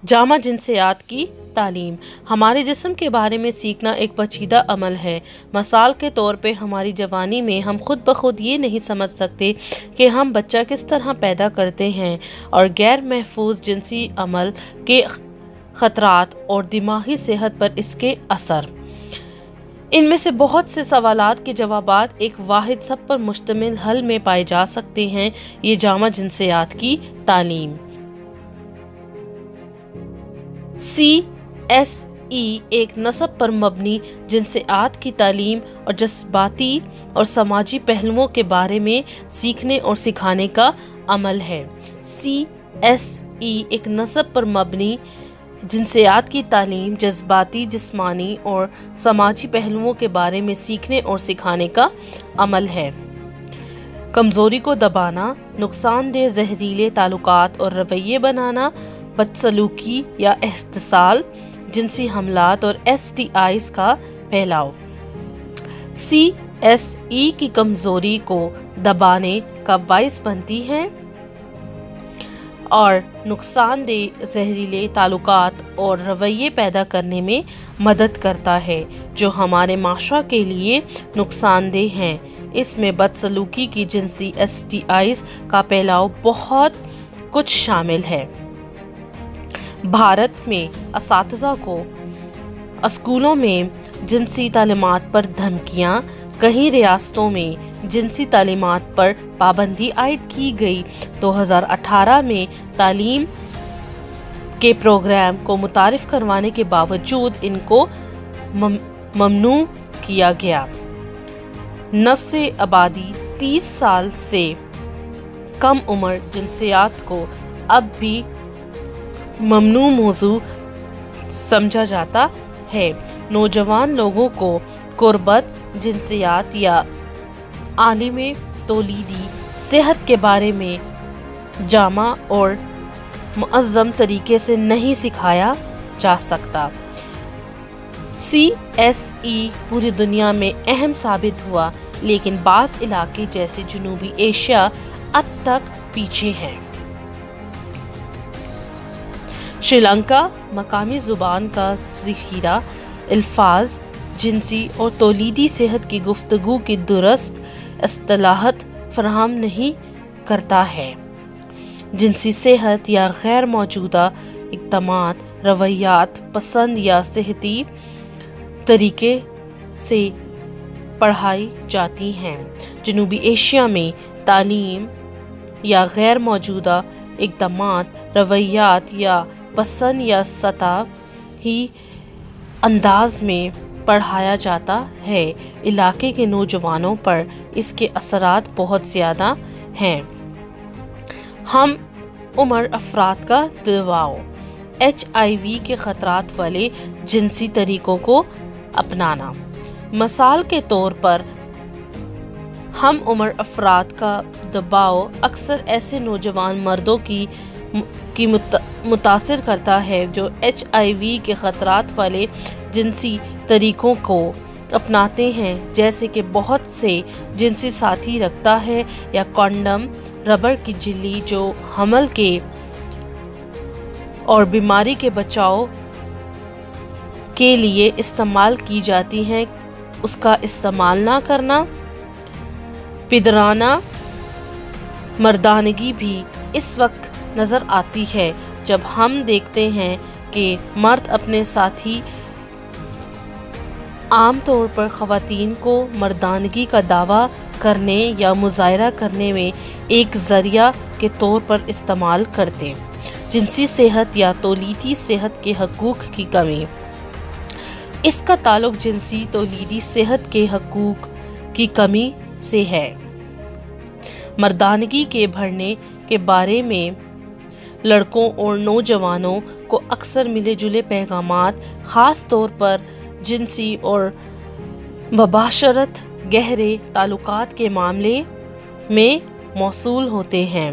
जामा जिनसियात की तालीम। हमारे जिस्म के बारे में सीखना एक पेचीदा अमल है। मिसाल के तौर पे हमारी जवानी में हम खुद ब खुद ये नहीं समझ सकते कि हम बच्चा किस तरह पैदा करते हैं और गैर महफूज जिनसी अमल के ख़तरात और दिमागी सेहत पर इसके असर। इनमें से बहुत से सवालात के जवाबात एक वाहिद सब पर मुश्तमिल हल में पाए जा सकते हैं, ये जामा जिनसियात की तालीम। CSE एक नस्ब पर मबनी जिनसियात की तालीम और जज्बाती और समाजी पहलुओं के बारे में सीखने और सिखाने का अमल है। CSE एक नस्ब पर मबनी जिनसियात की तालीम जज्बाती, जिस्मानी और समाजी पहलुओं के बारे में सीखने और सिखाने का अमल है। कमज़ोरी को दबाना, नुकसानदेह जहरीले ताल्लुकात और रवैये बनाना, बदसलूकी या इस्तिसाल, जिनसी हमलात और STIs का फैलाव। CSE की कमज़ोरी को दबाने का बाइस बनती हैं और नुकसानदेह जहरीले ताल्लुकात और रवैये पैदा करने में मदद करता है जो हमारे माशरा के लिए नुकसानदेह हैं। इसमें बदसलूकी की जिनसी STIs का फैलाव बहुत कुछ शामिल है। भारत में असातिज़ा को स्कूलों में जिनसी तालीमात पर धमकियाँ, कई रियासतों में जिनसी तालीमात पर पाबंदी आयद की गई। 2018 में तालीम के प्रोग्राम को मुतारिफ करवाने के बावजूद इनको ममनू किया गया। नफ्से आबादी 30 साल से कम उम्र जिनसियात को अब भी ममनू मौजू समझा जाता है। नौजवान लोगों को कुर्बत, जिनसियात या आलिमे तौलीदी सेहत के बारे में जामा और मुअज़्ज़म तरीके से नहीं सिखाया जा सकता। CSE पूरी दुनिया में अहम साबित हुआ, लेकिन बाज़ इलाके जैसे जनूबी एशिया अब तक पीछे हैं। श्रीलंका मकामी ज़ुबान का ज़ख़ीरा अल्फाज जिनसी और तौलीदी सेहत की गुफ्तगू की दुरुस्त इस्तिलाहत फराहम नहीं करता है। जिनसी सेहत या गैर मौजूदा इक़दामात, रवैयात पसंद या सेहती तरीके से पढ़ाई जाती हैं। जनूबी एशिया में तालीम या गैर मौजूदा इक़दामात, रवैयात या पसंद या सतह ही अंदाज में पढ़ाया जाता है। इलाके के नौजवानों पर इसके असरात बहुत ज़्यादा हैं। हम उम्र अफराद का दबाव, HIV के ख़तरात वाले जिनसी तरीक़ों को अपनाना। मिसाल के तौर पर हम उम्र अफराद का दबाव अक्सर ऐसे नौजवान मर्दों की मुतासिर करता है जो HIV के ख़तरात वाले जिनसी तरीक़ों को अपनाते हैं, जैसे कि बहुत से जिनसी साथी रखता है या कॉन्डम, रबर की झिल्ली जो हमल के और बीमारी के बचाव के लिए इस्तेमाल की जाती हैं, उसका इस्तेमाल ना करना। पिदराना मर्दानगी भी इस वक्त नज़र आती है जब हम देखते हैं कि मर्द अपने साथी आम तौर पर ख़वातीन को मर्दानगी का दावा करने या मुज़ाहरा करने में एक ज़रिया के तौर पर इस्तेमाल करते। जिनसी सेहत या तौलीदी सेहत के हकूक़ की कमी। इसका ताल्लुक़ जिनसी तौलीदी सेहत के हकूक़ की कमी से है। मर्दानगी के बढ़ने के बारे में लड़कों और नौजवानों को अक्सर मिले जुले पैगामात, ख़ास तौर पर जिनसी और मुबाशरत गहरे ताल्लुकात के मामले में मौसूल होते हैं।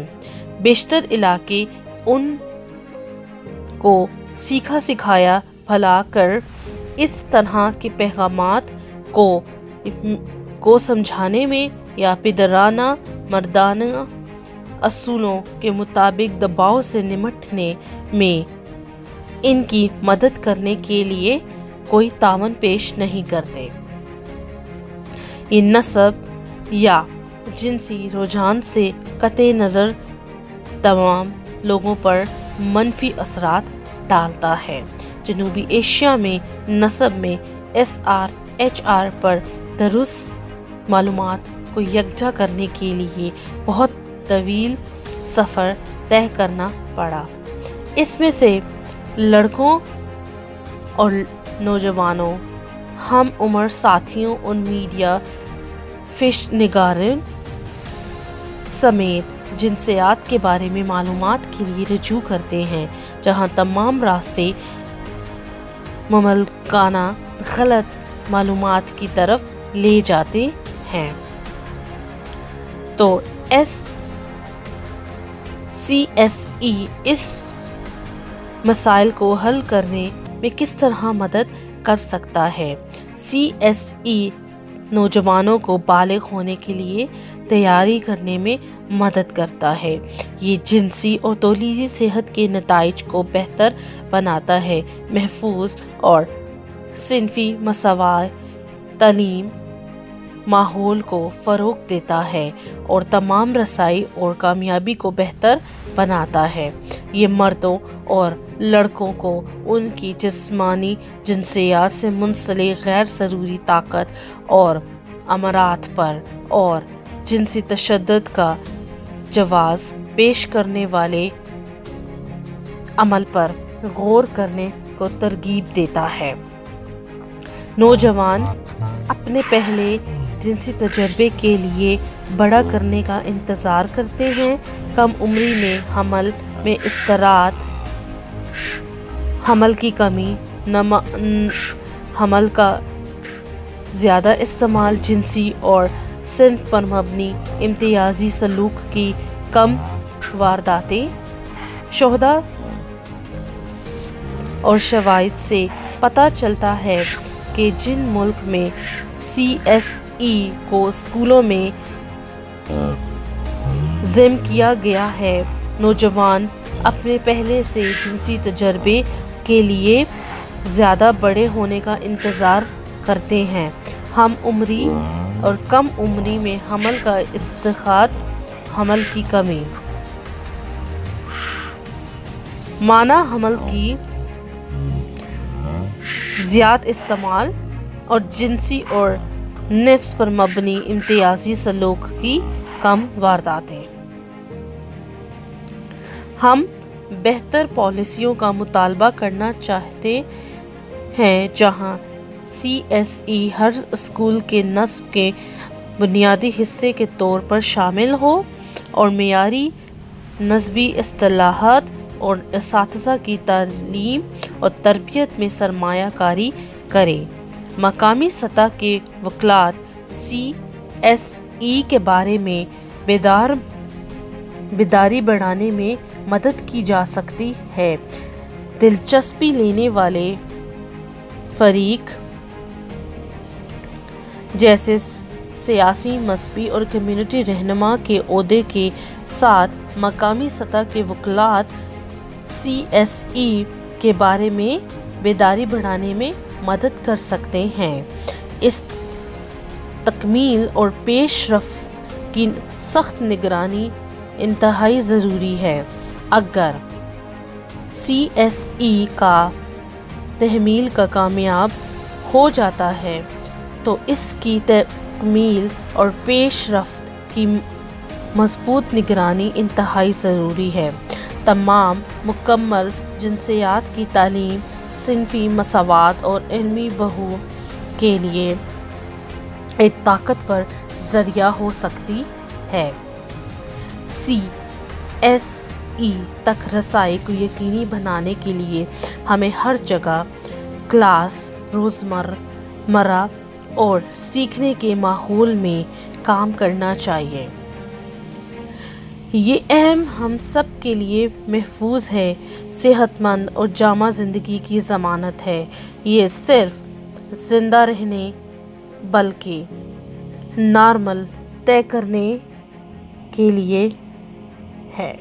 बेशतर इलाके उन को सीखा सिखाया भला कर इस तरह के पैगामात को समझाने में या पिदराना मर्दाना असूलों के मुताबिक दबाव से निमटने में ان کی مدد کرنے کے لیے کوئی تعاون پیش نہیں کرتے۔ یہ نسب یا جنسی رجحان سے قطع نظر تمام لوگوں پر منفی اثرات ڈالتا ہے۔ جنوبی ایشیا میں نسب میں SRHR پر درست معلومات کو یکجا کرنے کے لیے بہت طویل سفر طے کرنا پڑا۔ اس میں سے لڑکوں اور نوجوانوں، ہم عمر ساتھیوں اور میڈیا پیش نگاروں سمیت جنسیات کے بارے میں معلومات کے لیے رجوع کرتے ہیں، جہاں تمام راستے مملکانہ غلط معلومات کی طرف لے جاتے ہیں۔ تو CSE اس مسائل کو حل کرنے میں کس طرح مدد کر سکتا ہے؟ CSE نوجوانوں کو بالغ ہونے کے لیے تیاری کرنے میں مدد کرتا ہے۔ یہ جنسی اور تولیدی صحت کے نتائج کو بہتر بناتا ہے، محفوظ اور صنفی مساوی تعلیم ماحول کو فروغ دیتا ہے اور تمام رسائی اور کامیابی کو بہتر بناتا ہے۔ یہ مردوں اور لڑکوں کو ان کی جسمانی جنسیات سے منسلک غیر ضروری طاقت اور امراض پر اور جنسی تشدد کا جواز پیش کرنے والے عمل پر غور کرنے کو ترغیب دیتا ہے۔ نوجوان اپنے پہلے جنسی تجربے کے لیے بڑا کرنے کا انتظار کرتے ہیں۔ کم عمری میں حمل میں اضطراب، حمل کی کمی، حمل کا زیادہ استعمال، جنسی اور صنف پر مبنی امتیازی سلوک کی کم وارداتیں، شہداء اور شواہد سے پتہ چلتا ہے کہ جن ملک میں CSE کو اسکولوں میں ضم کیا گیا ہے، نوجوان اپنے پہلے سے جنسی تجربے کے لیے زیادہ بڑے ہونے کا انتظار کرتے ہیں۔ ہم عمری اور کم عمری میں حمل کا اضطراب، حمل کی کمی، مانع حمل کی زیادہ استعمال اور جنسی اور نفس پر مبنی امتیازی سلوک کی کم وارداتیں۔ ہم بہتر پالیسیوں کا مطالبہ کرنا چاہتے ہیں جہاں CSE ہر اسکول کے نصاب کے بنیادی حصے کے طور پر شامل ہو اور معیاری نصابی اصطلاحات اور اساتذہ کی تعلیم اور تربیت میں سرمایہ کاری کرے۔ مقامی سطح کے وکلاء CSE کے بارے میں بیداری بڑھانے میں مدد کی جا سکتی ہے۔ دلچسپی لینے والے فریق جیسے سیاسی، مذہبی اور کمیونٹی رہنما کے عہدے کے ساتھ مقامی سطح کے وکلاء CSE کے بارے میں بیداری بڑھانے میں مدد کر سکتے ہیں۔ اس تکمیل اور پیش رفت کی سخت نگرانی انتہائی ضروری ہے۔ اگر CSE کا تحمیل کا کامیاب ہو جاتا ہے تو اس کی تکمیل اور پیش رفت کی مضبوط نگرانی انتہائی ضروری ہے۔ تمام مکمل جنسیات کی تعلیم صنفی مساوات اور علمی بہبود کے لیے ایک طاقتور ذریعہ ہو سکتی ہے۔ CSE تک رسائی کو یقینی بنانے کے لیے ہمیں ہر جگہ، کلاس، روزمرہ اور سیکھنے کے ماحول میں کام کرنا چاہیے۔ یہ اہم ہم سب کے لیے محفوظ ہے، صحت مند اور جامع زندگی کی ضمانت ہے۔ یہ صرف زندہ رہنے بلکہ نارمل طے کرنے کے لیے ہے۔